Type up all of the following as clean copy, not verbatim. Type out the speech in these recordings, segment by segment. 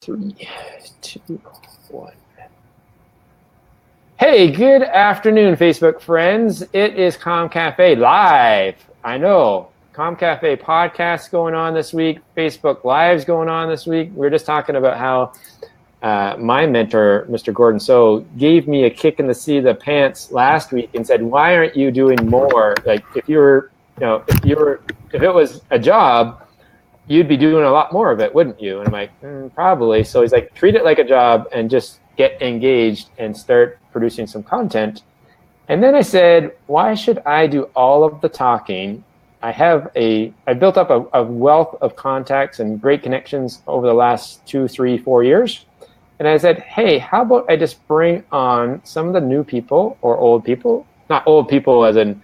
3, 2, 1. Hey, good afternoon, Facebook friends. It is Comm Cafe Live. I know, Comm Cafe podcast going on this week, Facebook Live's going on this week. We were just talking about how my mentor, Mr. Gordon So, gave me a kick in the seat of the pants last week and said, "Why aren't you doing more? Like, if it was a job, you'd be doing a lot more of it, wouldn't you?" And I'm like, probably. So he's like, treat it like a job and just get engaged and start producing some content. And then I said, why should I do all of the talking? I built up a wealth of contacts and great connections over the last 2, 3, 4 years. And I said, hey, how about I just bring on some of the new people or old people, not old people as in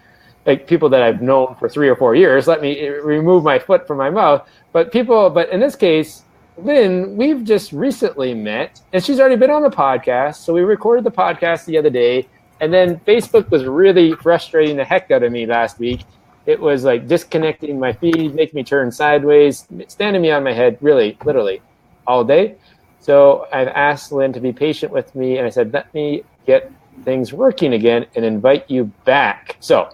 like people that I've known for 3 or 4 years. Let me remove my foot from my mouth. But in this case, Lynn, we've just recently met, and she's already been on the podcast. So we recorded the podcast the other day, and then Facebook was really frustrating the heck out of me last week. It was like disconnecting my feed, making me turn sideways, standing me on my head, really, literally, all day. So I've asked Lynn to be patient with me, and I said, let me get things working again and invite you back. So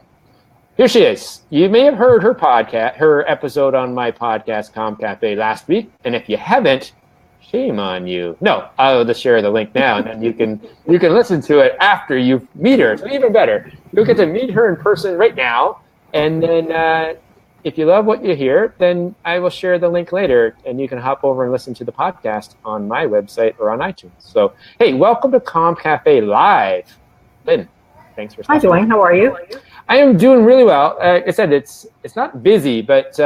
here she is. You may have heard her episode on my podcast, Comm Cafe, last week. And if you haven't, shame on you. No, I'll just share the link now, and then you can listen to it after you meet her. So even better, you'll get to meet her in person right now. And then if you love what you hear, then I will share the link later, and you can hop over and listen to the podcast on my website or on iTunes. So, hey, welcome to Comm Cafe Live. Lynn, thanks for stopping. Hi, Joanne. How are you? I am doing really well. Like I said, it's not busy, but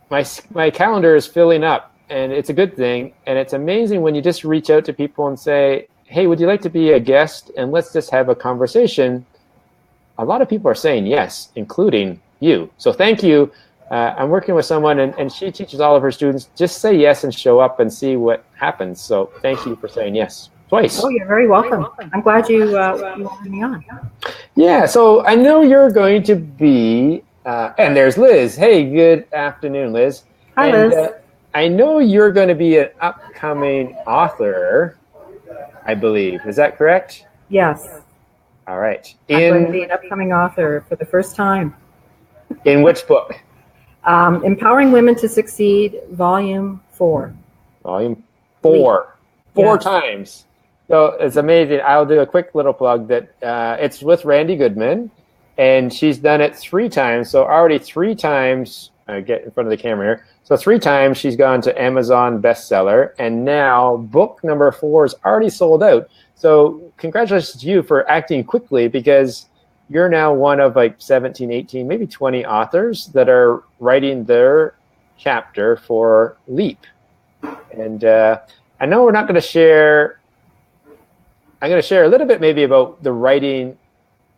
my calendar is filling up, and it's a good thing. And it's amazing when you just reach out to people and say, hey, would you like to be a guest? And let's just have a conversation. A lot of people are saying yes, including you. So thank you. I'm working with someone, and she teaches all of her students, just say yes and show up and see what happens. So thank you for saying yes. Twice. Oh, you're very welcome. I'm glad you wanted me on. Yeah, so I know you're going to be, and there's Liz. Hey, good afternoon, Liz. Hi, Liz. I know you're going to be an upcoming author, I believe. Is that correct? Yes. All right. I'm going to be an upcoming author for the first time. In which book? Empowering Women to Succeed, Volume 4. Volume 4. Four times. So it's amazing. I'll do a quick little plug that it's with Randy Goodman, and she's done it 3 times. So already 3 times, get in front of the camera here. So 3 times she's gone to Amazon bestseller, and now book number 4 is already sold out. So congratulations to you for acting quickly, because you're now one of like 17, 18, maybe 20 authors that are writing their chapter for Leap. And I know we're not going to share. I'm going to share a little bit maybe about the writing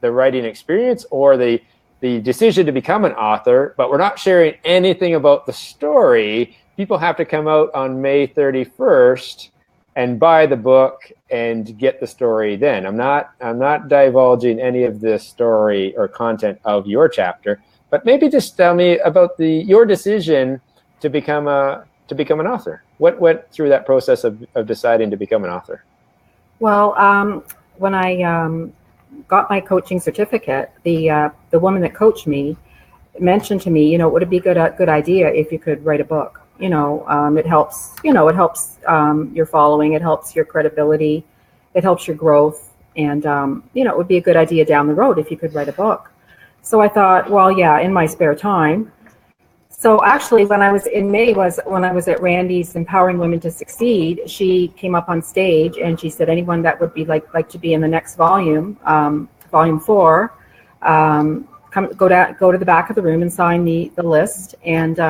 experience or the decision to become an author, but we're not sharing anything about the story. People have to come out on May 31st and buy the book and get the story then. I'm not divulging any of the story or content of your chapter, but maybe just tell me about your decision to become an author. What went through that process of deciding to become an author? Well, when I got my coaching certificate, the woman that coached me mentioned to me, would it be a good idea if you could write a book? It helps. It helps your following. It helps your credibility. It helps your growth. And it would be a good idea down the road if you could write a book. So I thought, well, yeah, in my spare time. So actually, when I was in May was when I was at Randy's Empowering Women to Succeed. She came up on stage and she said, anyone that would be like to be in the next volume, Volume 4, go to the back of the room and sign the list, and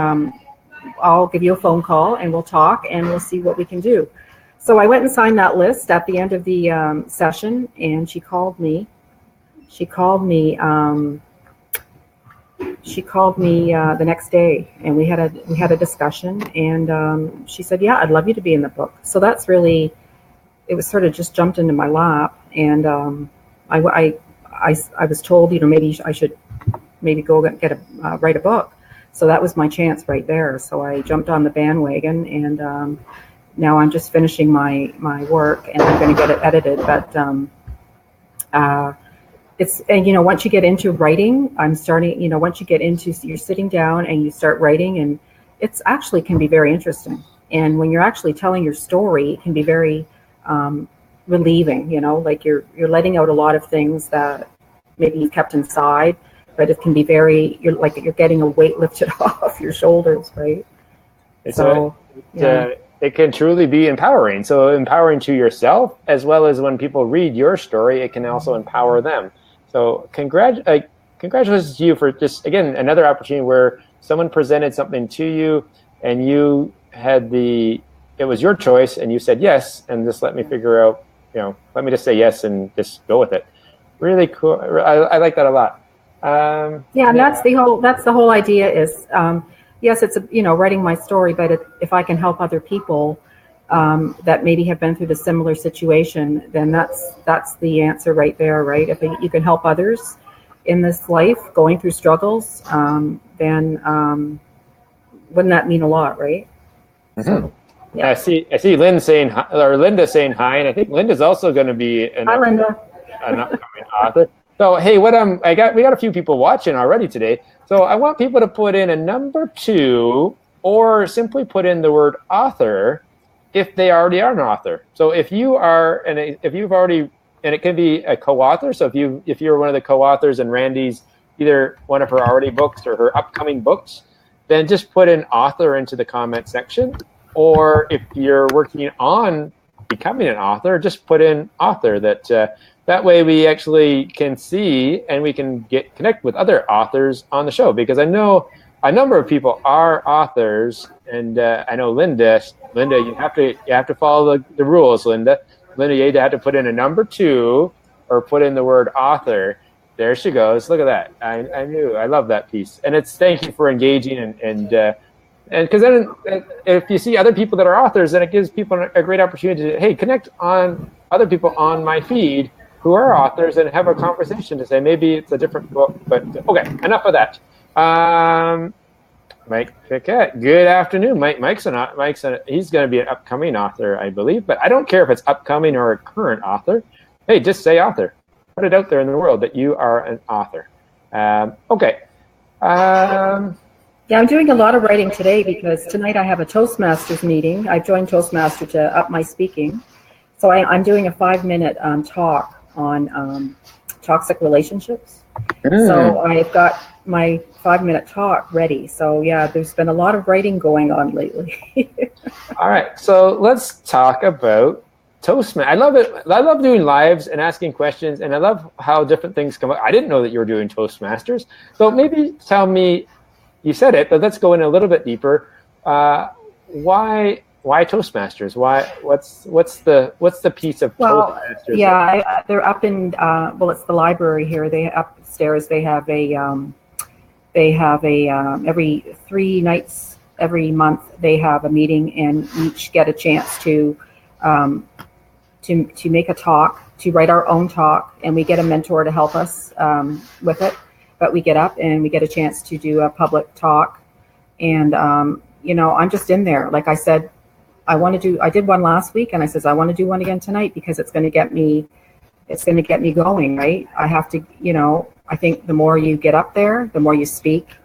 I'll give you a phone call and we'll talk and we'll see what we can do. So I went and signed that list at the end of the session, and she called me. She called me the next day, and we had a discussion, and she said, yeah, I'd love you to be in the book. So that's really, it was sort of just jumped into my lap, and I was told, maybe I should go write a book. So that was my chance right there. So I jumped on the bandwagon, and now I'm just finishing my work, and I'm going to get it edited. But it's, and once you get into writing, I'm starting. Once you get into, you're sitting down and you start writing, and it's actually can be very interesting. And when you're actually telling your story, it can be very relieving. Like you're letting out a lot of things that maybe you've kept inside, but it can be very, you're getting a weight lifted off your shoulders, right? It can truly be empowering. So empowering to yourself, as well as when people read your story, it can also empower them. So congratulations to you for just, again, another opportunity where someone presented something to you and you had it was your choice and you said yes, and just let me figure out, let me just say yes and just go with it. Really cool. I like that a lot. And that's the whole idea is, yes, it's writing my story, but if I can help other people that maybe have been through the similar situation, then that's the answer right there, right? If you can help others in this life going through struggles, then wouldn't that mean a lot, right? Mm-hmm. So, yeah. I see Lynn saying hi, or Linda saying hi, and I think Linda's also going to be an upcoming author. So hey, we got a few people watching already today. So I want people to put in a number 2 or simply put in the word author if they already are an author. So if you are, and if you've already, and it can be a co-author. So if you're one of the co-authors in Randy's, either one of her already books or her upcoming books, then just put an author into the comment section. Or if you're working on becoming an author, just put in author. That way we actually can see and we can connect with other authors on the show, because I know a number of people are authors, and I know Linda, you have to follow the rules, Linda, you have to put in a number 2 or put in the word author. There she goes. Look at that. I love that piece. And it's thank you for engaging and because then if you see other people that are authors, then it gives people a great opportunity to, hey, connect on other people on my feed who are authors and have a conversation to say maybe it's a different book. But okay, enough of that. Mike Piquette, good afternoon. Mike's he's going to be an upcoming author, I believe, but I don't care if it's upcoming or a current author. Hey, just say author. Put it out there in the world that you are an author. Okay. Yeah, I'm doing a lot of writing today because tonight I have a Toastmasters meeting. I joined Toastmaster to up my speaking. So I'm doing a 5-minute talk on toxic relationships. So I've got my 5-minute talk ready. So yeah, there's been a lot of writing going on lately. All right, so let's talk about Toastmasters. I love it. I love doing lives and asking questions, and I love how different things come up. I didn't know that you were doing Toastmasters. So maybe tell me, you said it, but let's go in a little bit deeper. Why Toastmasters? What's the piece of Toastmasters? Yeah, they're up in it's the library here. They upstairs. They have a every 3 nights every month they have a meeting, and each get a chance to make a talk, to write our own talk, and we get a mentor to help us with it. But we get up and we get a chance to do a public talk, and I'm just in there. Like I said, I did one last week, and I says I want to do one again tonight because it's going to get me going, right? I have to, I think the more you get up there, the more you speak,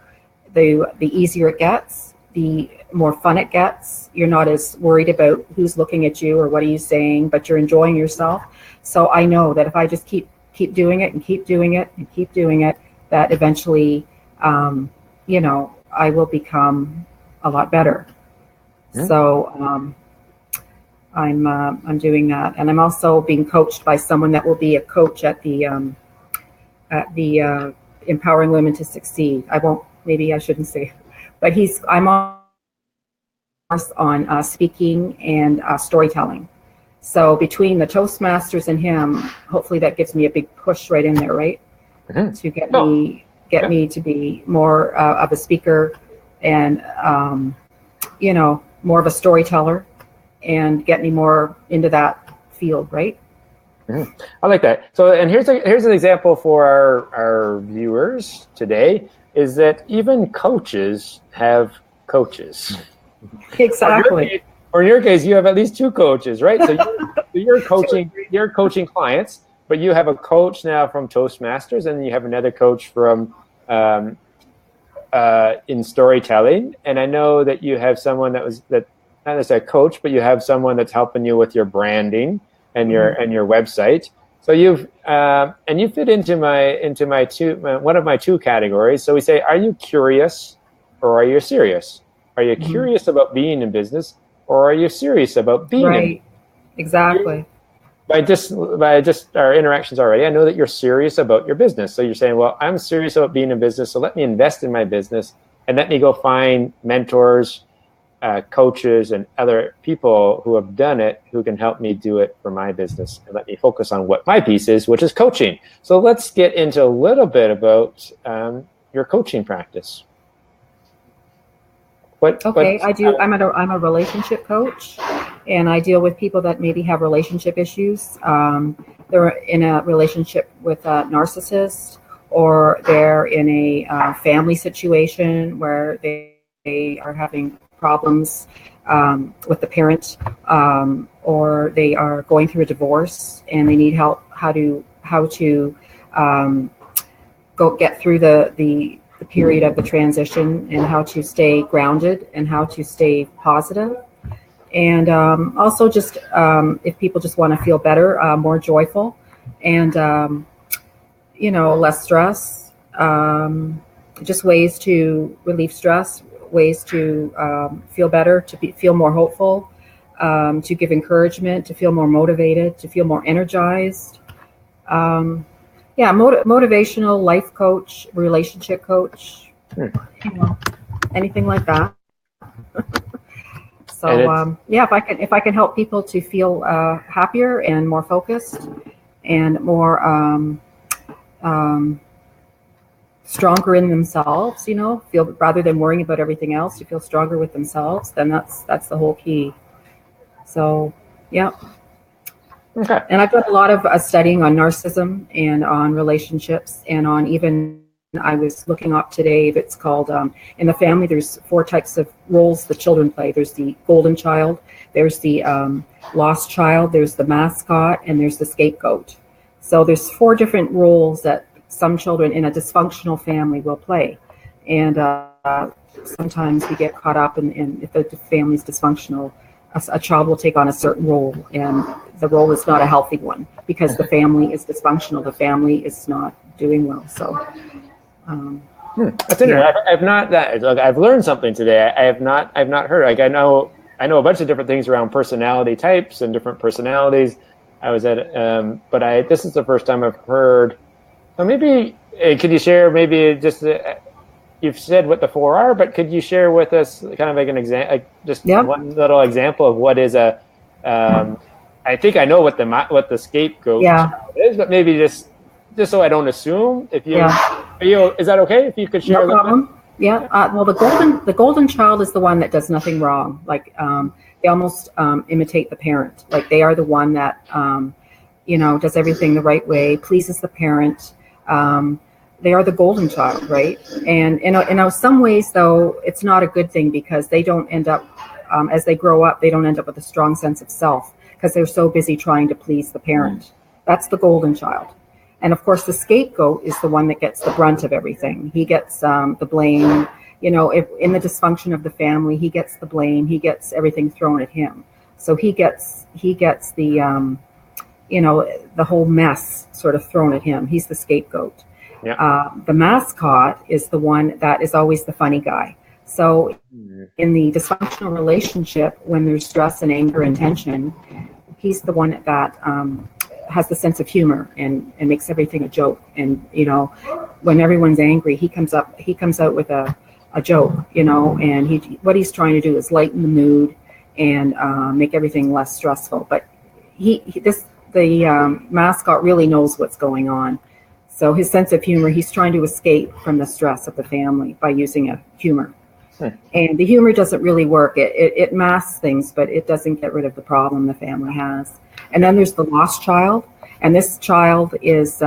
the easier it gets, the more fun it gets. You're not as worried about who's looking at you or what are you saying, but you're enjoying yourself. So I know that if I just keep doing it and keep doing it and keep doing it, that eventually, I will become a lot better. Yeah. So I'm doing that, and I'm also being coached by someone that will be a coach at the Empowering Women to Succeed. Maybe I shouldn't say, but I'm on speaking and storytelling. So between the Toastmasters and him, hopefully that gives me a big push right in there, right? Mm-hmm. To get me to be more of a speaker and more of a storyteller, and get me more into that field, right? Mm-hmm. I like that. So, and here's an example for our viewers today, is that even coaches have coaches. Exactly. or in your case, you have at least two coaches, right? So you're coaching clients, but you have a coach now from Toastmasters, and you have another coach from in storytelling. And I know that you have someone that not as a coach, but you have someone that's helping you with your branding and your website. So you fit into one of my two categories. So we say, are you curious or are you serious? Are you curious about being in business, or are you serious about being in? Exactly. By just our interactions already, I know that you're serious about your business. So you're saying, well, I'm serious about being in business, so let me invest in my business and let me go find mentors, coaches, and other people who have done it, who can help me do it for my business, and let me focus on what my piece is, which is coaching. So let's get into a little bit about your coaching practice. I'm a relationship coach, and I deal with people that maybe have relationship issues. They're in a relationship with a narcissist, or they're in a family situation where they are having problems with the parent, or they are going through a divorce and they need help how to go get through the period of the transition, and how to stay grounded and how to stay positive. And also just if people just want to feel better, more joyful, and less stress, just ways to relieve stress, ways to feel better, feel more hopeful, to give encouragement, to feel more motivated, to feel more energized. Motivational life coach, relationship coach, anything like that. So if I can help people to feel happier and more focused and more stronger in themselves, feel, rather than worrying about everything else, to feel stronger with themselves, then that's the whole key. So yeah. Okay. And I've done a lot of studying on narcissism and on relationships, and on even, I was looking up today, it's called, in the family, there's 4 types of roles the children play. There's the golden child, there's the lost child, there's the mascot, and there's the scapegoat. So there's 4 different roles that some children in a dysfunctional family will play. And sometimes we get caught up in if the family's dysfunctional, a child will take on a certain role, and the role is not a healthy one because the family is dysfunctional. The family is not doing well. So that's interesting. I've learned something today. I've not heard. Like I know a bunch of different things around personality types and different personalities. I was at, but this is the first time I've heard. So maybe could you share maybe just. You've said what the 4 are, but could you share with us kind of like an example, one little example of what is a? I think I know what the scapegoat is, but maybe just so I don't assume. If you, is that okay? If you could share. No problem. Yeah. Well, the golden child is the one that does nothing wrong. Like they almost imitate the parent. Like they are the one that does everything the right way, pleases the parent. They are the golden child, right? And in some ways, though, it's not a good thing, because they don't end up, as they grow up, they don't end up with a strong sense of self, because they're so busy trying to please the parent. That's the golden child. And of course, the scapegoat is the one that gets the brunt of everything. He gets the blame. If in the dysfunction of the family, he gets the blame. He gets everything thrown at him. So he gets the the whole mess sort of thrown at him. He's the scapegoat. Yeah. The mascot is the one that is always the funny guy. So in the dysfunctional relationship, when there's stress and anger and tension, he's the one that has the sense of humor and makes everything a joke. And when everyone's angry, he comes out with a joke, and what he's trying to do is lighten the mood and make everything less stressful. But the mascot really knows what's going on. So his sense of humor, he's trying to escape from the stress of the family by using a humor. And the humor doesn't really work. It masks things, but it doesn't get rid of the problem the family has. And then there's the lost child. And this child is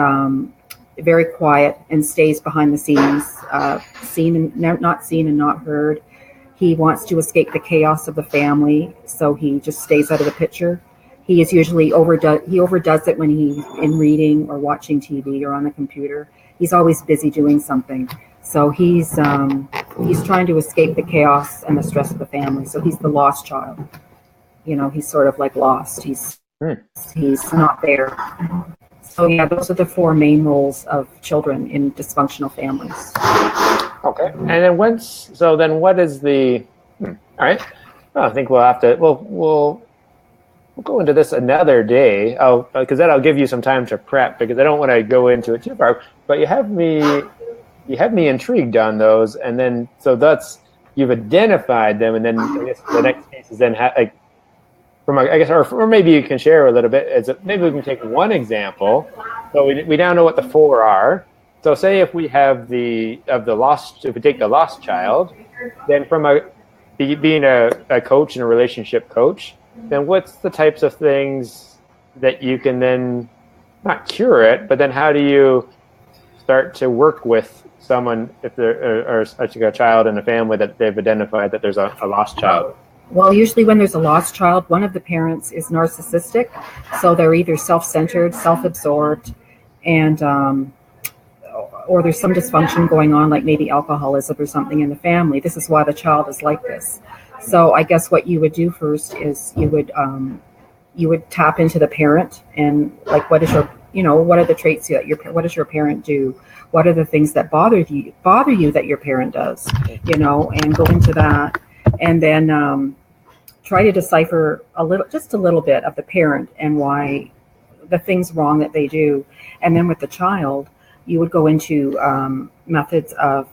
very quiet and stays behind the scenes, not seen and not heard. He wants to escape the chaos of the family, so he just stays out of the picture. He is usually overdoes it when he's in reading or watching TV or on the computer. He's always busy doing something. So he's trying to escape the chaos and the stress of the family. So he's the lost child. He's sort of like lost. He's not there. So yeah, those are the four main roles of children in dysfunctional families. Okay. And then what is the? All right. Well, I think we'll have to. We'll go into this another day. Because then I'll give you some time to prep, because I don't want to go into it too far. But you have me intrigued on those, and then you've identified them, and then I guess the next piece is then or maybe you can share a little bit. Maybe we can take one example. So we now know what the four are. So say if we have if we take the lost child, then from being a coach and a relationship coach, then what's the types of things that you can then not cure it, but then how do you start to work with someone if there or a child in a family that they've identified that there's a lost child? Well, usually when there's a lost child, one of the parents is narcissistic, so they're either self-centered, self-absorbed, and or there's some dysfunction going on, like maybe alcoholism or something in the family. This is why the child is like this. So I guess what you would do first is you would tap into the parent and like, what are the traits that what does your parent do? What are the things that bother you that your parent does? And go into that, and then try to decipher just a little bit of the parent and why the things wrong that they do. And then with the child, you would go into methods of,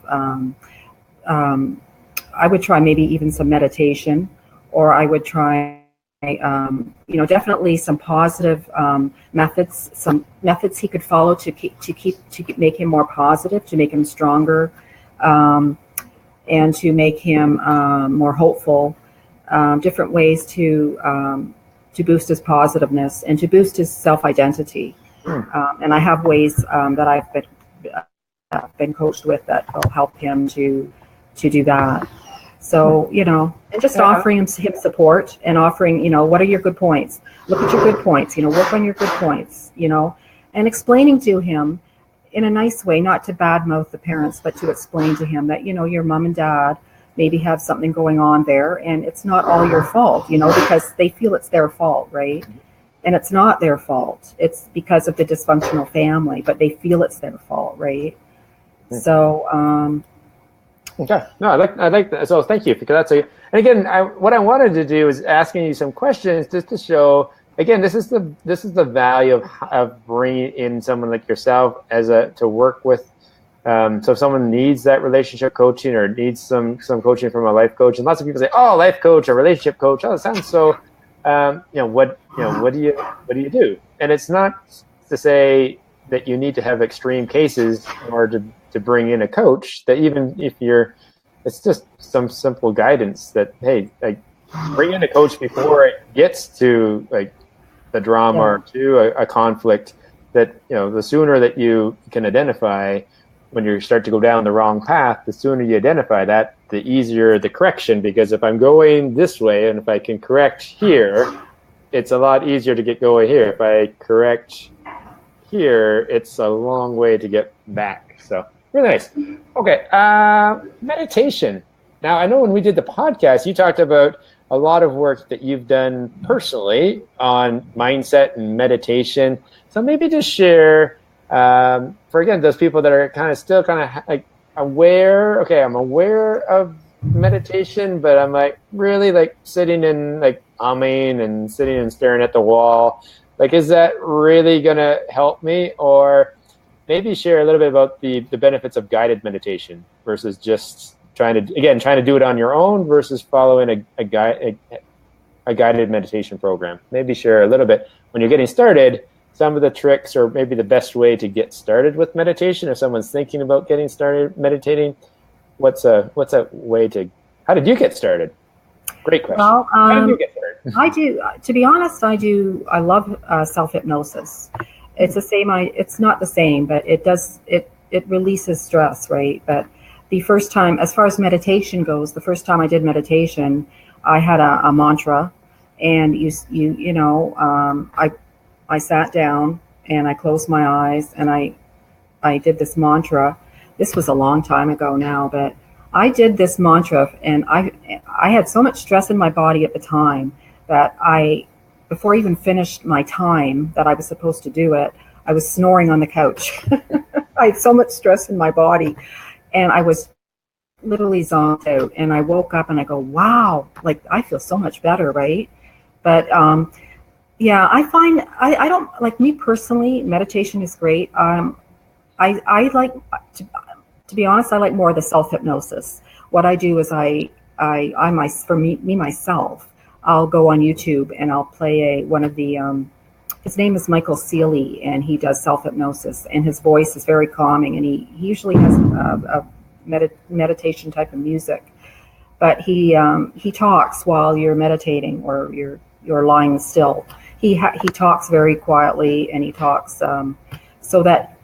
I would try maybe even some meditation, or I would try, definitely some positive methods, some methods he could follow to make him more positive, to make him stronger, and to make him more hopeful. Different ways to boost his positiveness and to boost his self-identity. And I have ways that I've been coached with that will help him to do that. So, and just offering him support and offering, what are your good points? Look at your good points, work on your good points, and explaining to him in a nice way, not to badmouth the parents, but to explain to him that, your mom and dad maybe have something going on there, and it's not all your fault, because they feel it's their fault, right? And it's not their fault. It's because of the dysfunctional family, but they feel it's their fault, right? So, okay. No, I like that. So thank you, because and again, what I wanted to do is asking you some questions just to show, again, this is the value of bringing in someone like yourself to work with. So if someone needs that relationship coaching or needs some coaching from a life coach, and lots of people say, "Oh, life coach or relationship coach, oh, it sounds so." What do you do? And it's not to say that you need to have extreme cases in order to bring in a coach. That even if it's just some simple guidance that, hey, like, bring in a coach before it gets to like the drama or to a conflict. That the sooner that you can identify when you start to go down the wrong path, the sooner you identify that, the easier the correction. Because if I'm going this way and if I can correct here, it's a lot easier to get going here. If I correct here, it's a long way to get back. So really nice. Okay, meditation. Now, I know when we did the podcast, you talked about a lot of work that you've done personally on mindset and meditation. So maybe just share, for again, those people that are still like aware. Okay, I'm aware of meditation, but I'm like really like sitting and like humming and sitting and staring at the wall. Like, is that really gonna help me? Or maybe share a little bit about the benefits of guided meditation versus just trying to do it on your own versus following a guided meditation program. Maybe share a little bit when you're getting started, some of the tricks or maybe the best way to get started with meditation. If someone's thinking about getting started meditating, what's a way how did you get started? Great question. Well, how did you get started? I do, to be honest, I love self-hypnosis. It's the same, it's not the same, but it releases stress, right? But the first time, as far as meditation goes, the first time I did meditation, I had a mantra, and I sat down and I closed my eyes and I did this mantra. This was a long time ago now, but I did this mantra, and I had so much stress in my body at the time that before I even finished my time that I was supposed to do it, I was snoring on the couch. I had so much stress in my body, and I was literally zonked out. And I woke up and I go, wow, like I feel so much better, right? But yeah, I find I don't, like, me personally, meditation is great. I like to be honest, I like more of the self-hypnosis. What I do is for me myself, I'll go on YouTube and I'll play one of the his name is Michael Sealey, and he does self-hypnosis, and his voice is very calming, and he usually has a meditation type of music, but he talks while you're meditating or you're lying still. He talks very quietly, and he talks so that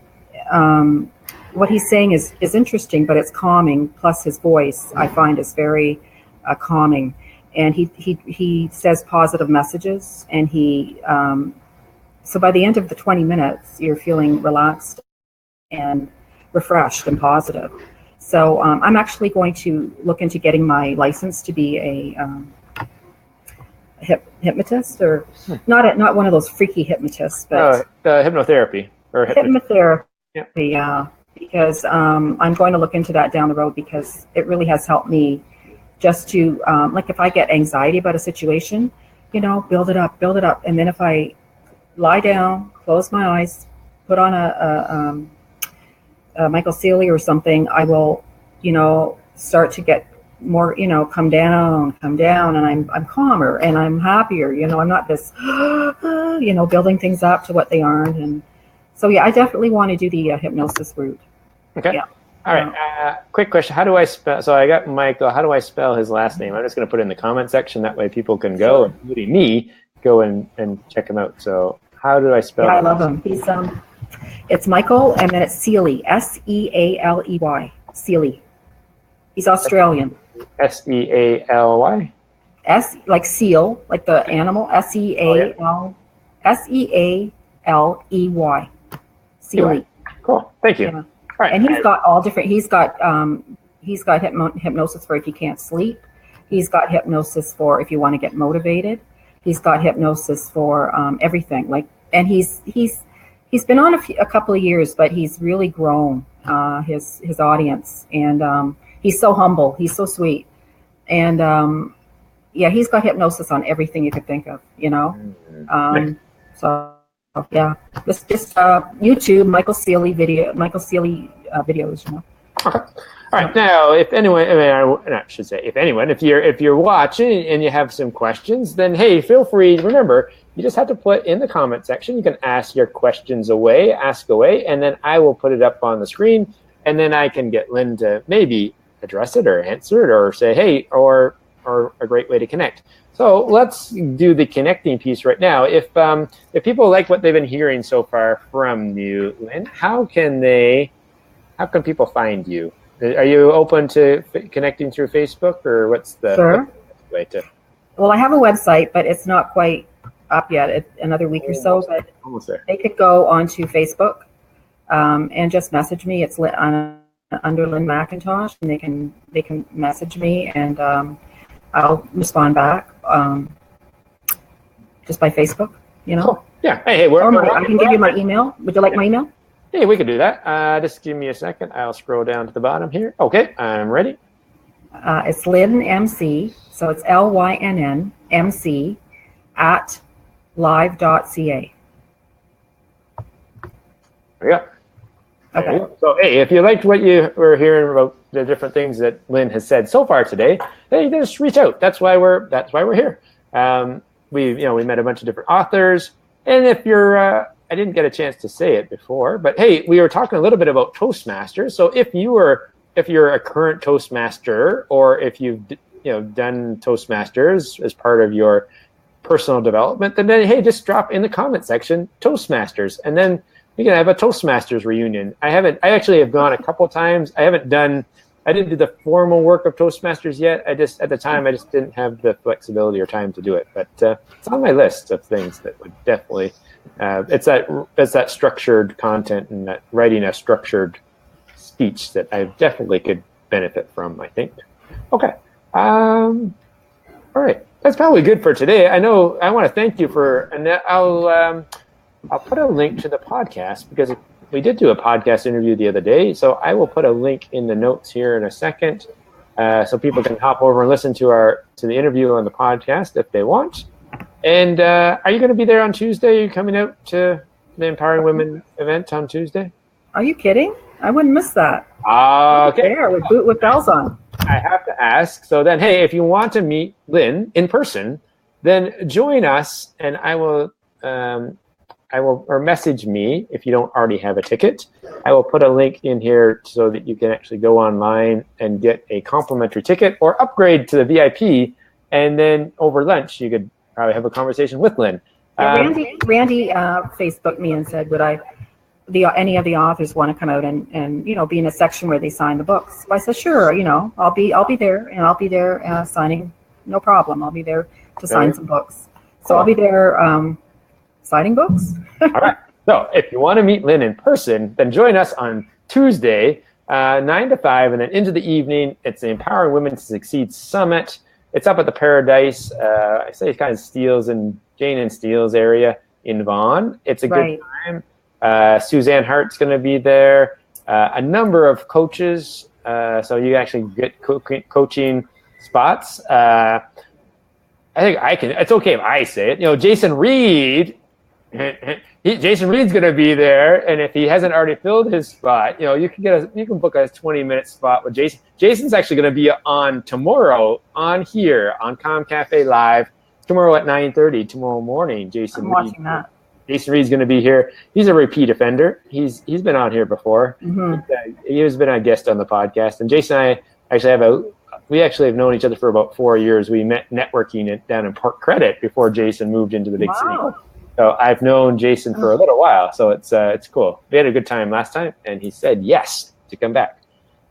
what he's saying is interesting, but it's calming. Plus his voice, I find, is very calming, and he says positive messages, and so by the end of the 20 minutes, you're feeling relaxed and refreshed and positive. So I'm actually going to look into getting my license to be a hypnotist, or not one of those freaky hypnotists, but hypnotherapy or hypnotherapy. Yeah, because I'm going to look into that down the road, because it really has helped me just to like, if I get anxiety about a situation, build it up, and then if I lie down, close my eyes, put on a Michael Sealey or something, I will, start to get more, come down, and I'm calmer and I'm happier. I'm not this, building things up to what they aren't. And so, yeah, I definitely want to do the hypnosis route. Okay. Yeah. All right. Quick question. How do I spell? So I got Michael. How do I spell his last name? I'm just going to put it in the comment section. That way people can go, including me, go and check him out. So how do I spell? Yeah, I love him. He's it's Michael, and then it's Sealey, Sealey, Sealey. He's Australian. Sealy. S like seal, like the animal. Sealey. Sealey. Cool. Thank you. Yeah. All right. And he's got all different. He's got hypnosis for if you can't sleep. He's got hypnosis for if you want to get motivated. He's got hypnosis for everything. Like, and he's been on a couple of years, but he's really grown his audience, and he's so humble. He's so sweet, and yeah, he's got hypnosis on everything you could think of. So yeah, just YouTube Michael Sealey videos. Okay. All right. Now, if anyone, I should say, if you're watching and you have some questions, then hey, feel free. Remember, you just have to put in the comment section. You can ask your questions ask away, and then I will put it up on the screen, and then I can get Lynn to maybe address it or answer it or say, hey, or a great way to connect. So let's do the connecting piece right now. If people like what they've been hearing so far from you, Lynn, how can people find you? Are you open to connecting through Facebook, or what's the way to? Well, I have a website, but it's not quite up yet. It's another week or so, but almost there. They could go onto Facebook and just message me. It's under Lynn McIntosh, and they can message me, and I'll respond back just by Facebook. Cool. Yeah. Hey, I can give you my email. Would you like my email? Hey, we can do that. Just give me a second. I'll scroll down to the bottom here. Okay, I'm ready. It's Lynn MC, so it's LYNN MC at live.ca. There you go. Okay. So, hey, if you liked what you were hearing about the different things that Lynn has said so far today, hey, just reach out. That's why we're here. We met a bunch of different authors, and if you're I didn't get a chance to say it before, but hey, we were talking a little bit about Toastmasters. So if you're a current Toastmaster, or if you've done Toastmasters as part of your personal development, then hey, just drop in the comment section Toastmasters, and then we can have a Toastmasters reunion. I actually have gone a couple times. I haven't done I didn't do the formal work of Toastmasters yet. At the time, I just didn't have the flexibility or time to do it. But it's on my list of things that would definitely. It's that structured content and that writing a structured speech that I definitely could benefit from, I think. Okay. All right. That's probably good for today. I know I want to thank you and I'll put a link to the podcast because we did do a podcast interview the other day. So I will put a link in the notes here in a second so people can hop over and listen to the interview on the podcast if they want. And are you going to be there on Tuesday? Are you coming out to the Empowering Women event on Tuesday? Are you kidding? I wouldn't miss that. Okay. There with bells on. I have to ask. So then, hey, if you want to meet Lynn in person, then join us, and I will, or message me if you don't already have a ticket. I will put a link in here so that you can actually go online and get a complimentary ticket or upgrade to the VIP, and then over lunch you could probably have a conversation with Lynn. Randy Facebooked me and said, would any of the authors want to come out and be in a section where they sign the books? So I said, sure, I'll be there, and I'll be there signing, no problem. I'll be there to sign some books. So I'll be there signing books. All right. So if you want to meet Lynn in person, then join us on Tuesday, 9 to 5, and then into the evening. It's the Empowering Women to Succeed Summit. It's up at the Paradise. I say it's kind of Jane and Steele's area in Vaughan. It's a good time. Suzanne Hart's going to be there. A number of coaches, so you actually get coaching spots. I think I can. It's okay if I say it. Jason Reed. Jason Reed's going to be there, and if he hasn't already filled his spot, you can book a 20-minute spot with Jason. Jason's actually going to be on tomorrow on Comm Cafe Live tomorrow at 9:30 tomorrow morning. I'm watching that. Jason Reed's going to be here. He's a repeat offender. He's been on here before. Mm-hmm. He has been a guest on the podcast. And Jason and I actually have known each other for about 4 years. We met networking down in Park Credit before Jason moved into the big city. So I've known Jason for a little while. So it's cool. We had a good time last time, and he said yes to come back.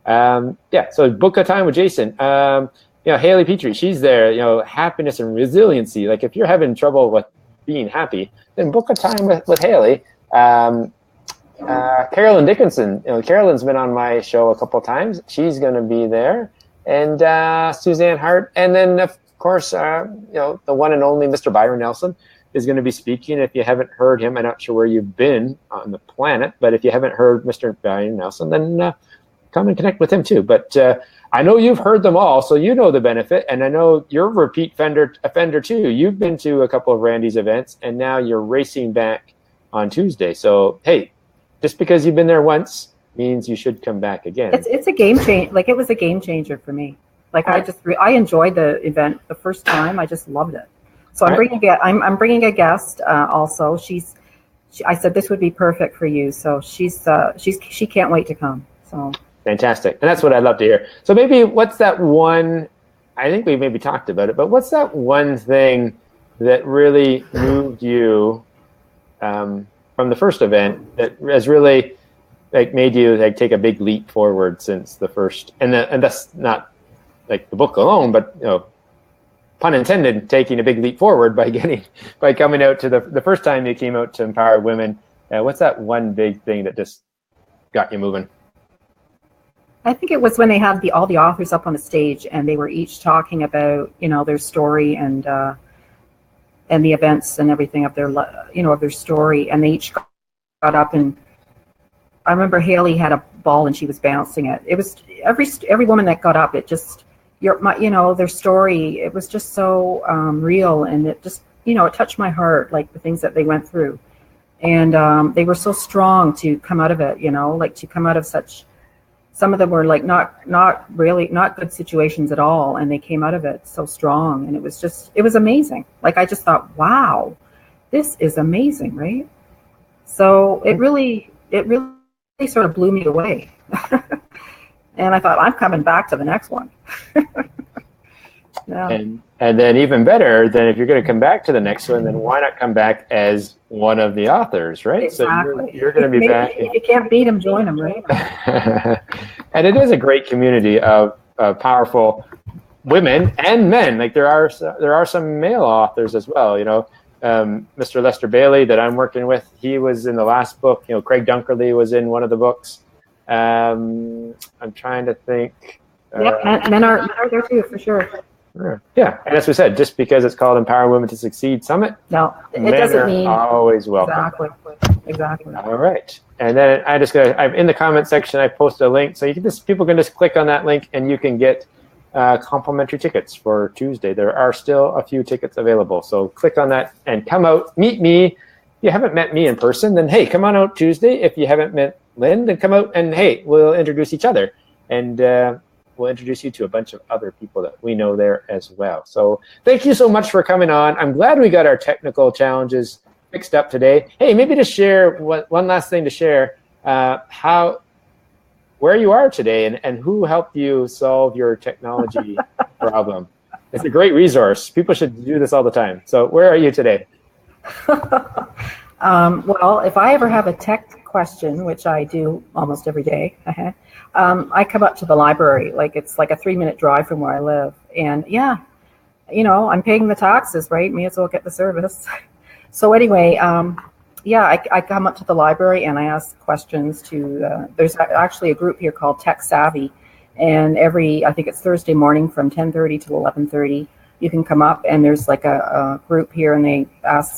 So book a time with Jason. Haley Petrie, she's there. Happiness and resiliency. Like if you're having trouble with being happy, then book a time with Haley. Carolyn Dickinson, Carolyn's been on my show a couple of times. She's going to be there, and Suzanne Hart, and then of course, the one and only Mr. Byron Nelson is going to be speaking. If you haven't heard him, I'm not sure where you've been on the planet, but if you haven't heard Mr. Byron Nelson, then come and connect with him too. But I know you've heard them all, so you know the benefit, and I know you're a repeat offender too. You've been to a couple of Randy's events, and now you're racing back on Tuesday. So hey, just because you've been there once means you should come back again. It's a game change. Like it was a game changer for me. Like I enjoyed the event the first time. I just loved it. So I'm bringing a guest also. I said this would be perfect for you. So she can't wait to come. So. Fantastic. And that's what I'd love to hear. So maybe what's that one, I think we maybe talked about it, but what's that one thing that really moved you from the first event that has really made you take a big leap forward since the first, and that's not like the book alone, but pun intended, taking a big leap forward by coming out to the first time you came out to Empower Women. What's that one big thing that just got you moving? I think it was when they had all the authors up on the stage, and they were each talking about their story and the events and everything of their story, and they each got up, and I remember Haley had a ball and she was bouncing it. It was every woman that got up, it just their story, it was just so real, and it just it touched my heart, like the things that they went through, and they were so strong to come out of it, to come out of such. Some of them were not good situations at all, and they came out of it so strong, and it was amazing. Like I just thought, wow, this is amazing, right? So it really sort of blew me away, and I thought I'm coming back to the next one. Yeah. And then even better, then if you're going to come back to the next one, then why not come back as one of the authors, right? Exactly. So you're going to be back. If you can't beat them, join them, right? And it is a great community of powerful women and men. Like there are some male authors as well. Mr. Lester Bailey that I'm working with, he was in the last book. Craig Dunkerley was in one of the books. I'm trying to think. Men are there too, for sure. Yeah, and as we said, just because it's called Empowering Women to Succeed Summit, no, it doesn't mean always welcome. Exactly. All right, and then I'm in the comment section. I posted a link, so people can just click on that link, and you can get complimentary tickets for Tuesday. There are still a few tickets available, so click on that and come out, meet me. If you haven't met me in person, then hey, come on out Tuesday. If you haven't met Lynn, then come out and hey, we'll introduce each other, and we'll introduce you to a bunch of other people that we know there as well. So thank you so much for coming on. I'm glad we got our technical challenges fixed up today. Hey, maybe to share one last thing to share, where you are today and who helped you solve your technology problem. It's a great resource. People should do this all the time. So where are you today? Well, if I ever have a tech question, which I do almost every day, I come up to the library. It's like a 3-minute drive from where I live. And yeah, I'm paying the taxes, right? May as well get the service. So anyway, I come up to the library and I ask questions to, there's actually a group here called Tech Savvy. And I think it's Thursday morning from 10:30 to 11:30, you can come up and there's like a group here and they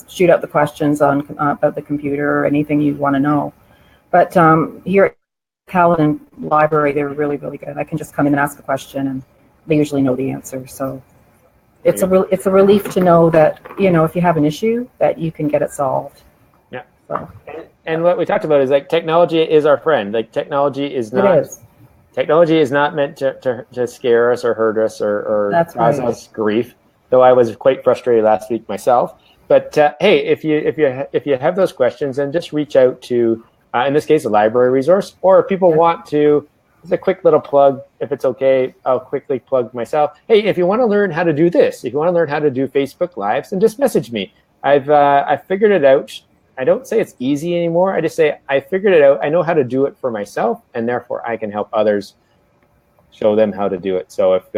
shoot out the questions about the computer or anything you want to know. But here at Caledon Library, they're really, really good. I can just come in and ask a question and they usually know the answer. So it's a relief to know that, if you have an issue, that you can get it solved. Yeah. So. And what we talked about is technology is our friend. Technology is not meant to scare us or hurt us or cause us grief. Though I was quite frustrated last week myself. But hey, if you have those questions, then just reach out to, in this case, a library resource, or if people want to. It's a quick little plug. If it's okay, I'll quickly plug myself. Hey, if you want to learn how to do this, if you want to learn how to do Facebook Lives, then just message me. I've figured it out. I don't say it's easy anymore. I just say I figured it out. I know how to do it for myself, and therefore I can help others show them how to do it. So if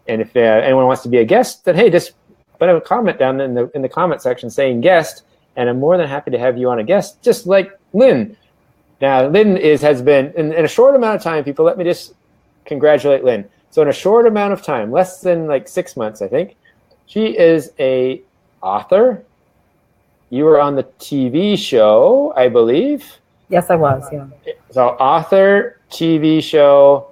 anyone wants to be a guest, then hey, just put a comment down in the comment section saying guest, and I'm more than happy to have you on a guest, just like Lynn. Now, Lynn has been, in a short amount of time, people, let me just congratulate Lynn. So in a short amount of time, less than 6 months, I think, she is a author. You were on the TV show, I believe. Yes, I was, yeah. So author, TV show,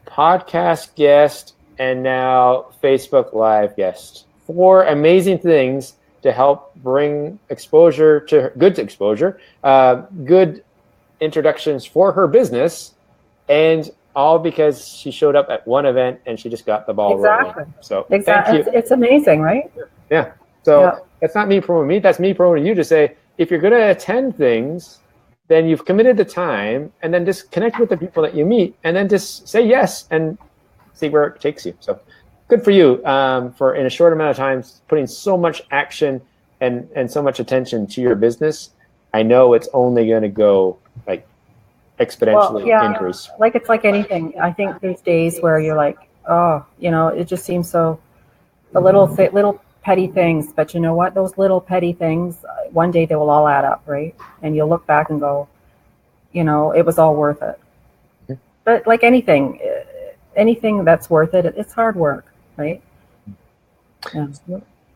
podcast guest, and now Facebook Live guest. 4 amazing things to help bring good introductions for her business, and all because she showed up at one event and she just got the ball rolling. So thank you. It's amazing, right? Yeah. So that's not me promoting me. That's me promoting you to say, if you're going to attend things, then you've committed the time, and then just connect with the people that you meet, and then just say yes and see where it takes you. So good for you for in a short amount of time putting so much action and so much attention to your business. I know it's only going to go exponentially increase. It's like anything. I think there's days where you're like, oh, it just seems so, the little petty things. But you know what? Those little petty things, one day they will all add up, right? And you'll look back and go, it was all worth it. Mm-hmm. But like anything that's worth it, it's hard work, right? Yeah.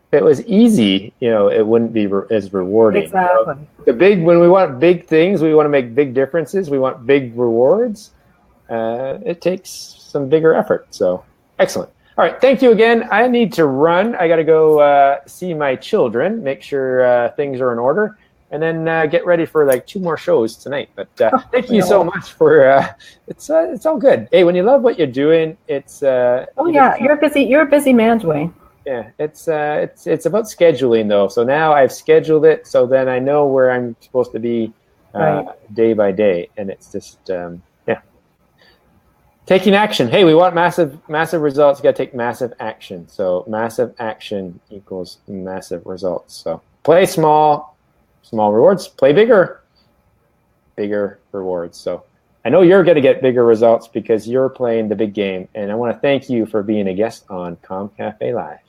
If it was easy, it wouldn't be as rewarding. Exactly. When we want big things, we want to make big differences, we want big rewards. It takes some bigger effort. So excellent. All right, thank you again. I need to run. I got to go see my children, make sure things are in order, and then get ready for 2 more shows tonight. But thank you so much for. It's all good. Hey, when you love what you're doing, it's. You're busy. You're a busy man, Dwayne. Yeah, it's about scheduling though. So now I've scheduled it, so then I know where I'm supposed to be day by day, and it's just Taking action. Hey, we want massive results. You got to take massive action. So massive action equals massive results. So play small rewards. Play bigger rewards. So I know you're going to get bigger results because you're playing the big game. And I want to thank you for being a guest on Comm Cafe Live.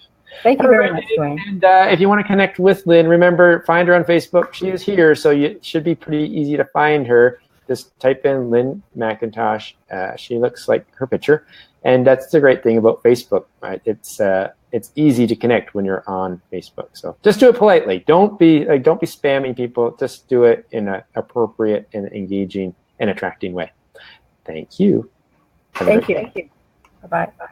Thank you very much, Dwayne. And if you want to connect with Lynn, remember, find her on Facebook. She is here, so it should be pretty easy to find her. Just type in Lynn McIntosh. She looks like her picture. And that's the great thing about Facebook, right? It's easy to connect when you're on Facebook. So just do it politely. Don't be spamming people. Just do it in an appropriate and engaging and attracting way. Thank you. Thank you. Bye-bye.